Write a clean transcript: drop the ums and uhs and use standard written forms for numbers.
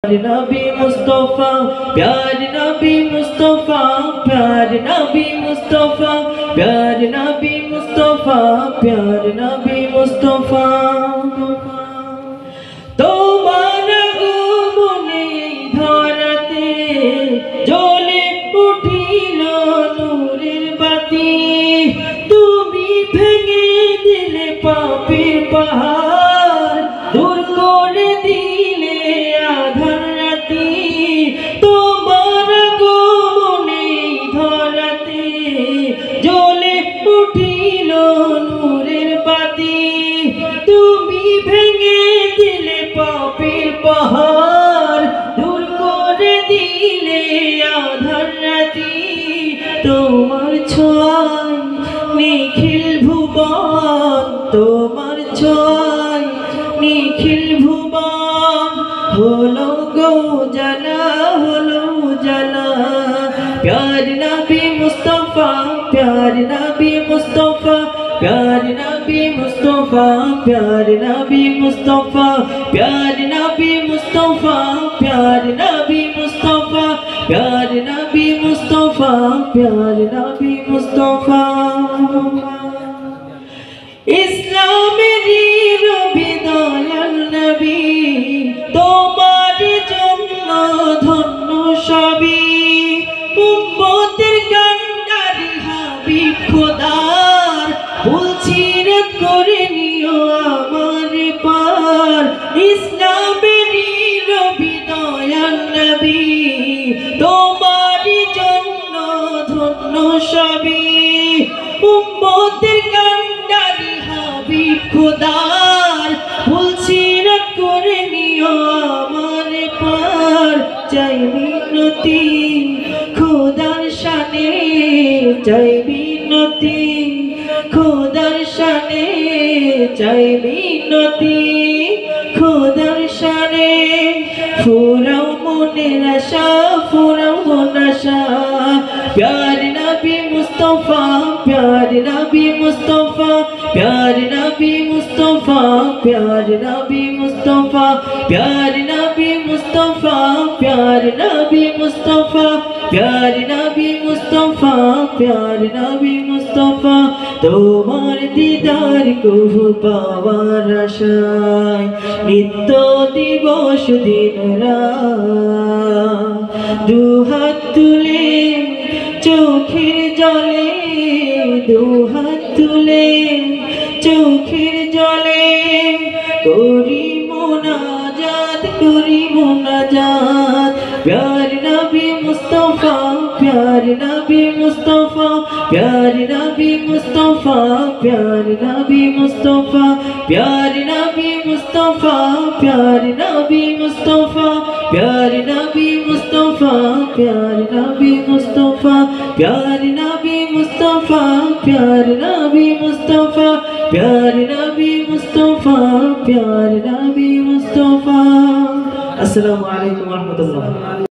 नबी मुस्तफा प्यारे नबी मुस्तफा प्यारे नबी मुस्तफा प्यारे नबी मुस्तफा प्यारे नबी मुस्तफा তোমার আগমনে ধরাতে জ্বলে উঠিল নূরের বাতি তুমি ভেঙে দিলে পাপের পাহাড় দূর করে দিলে আধার রাতি তোমার আগমনে ধরাতে জ্বলে উঠিল নূরের বাতি তুমি ভেঙে দিলে পাপের পাহাড় দূর করে দিলে আধার রাতি তোমার ছোঁয়ায় নিখিল ভুবন তোমার ছোঁয়ায় নিখিল ভুবন হলো গো জালা হলো জালা प्यारे नबी मुस्तफा प्यारे नबी मुस्तफा प्यारे नबी मुस्तफा प्यारे नबी मुस्तफा प्यारे नबी मुस्तफा प्यारे नबी मुस्तफा प्यारे नबी मुस्तफा प्यारे नबी मुस्तफा इस्लामेरी नबी दयाल नबी তোমার জন্য ধন্য সবই উম্মতের কান্ডারি হাবিব খোদার ভুলছিরাত করে নিও আমার পার ইসলামেরই নবী দয়াল নবী তোমার জন্য ধন্য সবই উম্মতের কান্ডারি হাবিব খোদার ভুলছিরাত করে নিও আমার পার চাই মিনতি খোদার শানে চাই মিনতি খোদার শানে চাই মিনতি খোদার শানে ফুরাও মনের আশা ফুরাও মন আশা প্যারে নবী মুস্তফা প্যারে নবী মুস্তফা प्यारे नबी मुस्तफा प्यारे नबी मुस्तफा प्यारे नबी मुस्तफा प्यारे नबी मुस्तफा प्यारे नबी मुस्तफा प्यारे नबी मुस्तफा তোমার দিদার কহু পাওয়ার আশায় নিত্য দিবস দিন রাত দুহাত তুলে চোখের জলে দুহাত তুলে চোখের জলে করি মোনাজাত প্যারে নবী মুস্তফা প্যারে নবী মুস্তফা প্যারে নবী মুস্তফা প্যারে নবী মুস্তফা প্যারে নবী মুস্তফা প্যারে নবী মুস্তফা प्यारे नबी मुस्तफा प्यारे नबी मुस्तफा प्यारे नबी मुस्तफा प्यारे नबी मुस्तफा प्यारे नबी मुस्तफा प्यारे नबी मुस्तफा अस्सलामु अलैकुम व रहमतुल्लाह।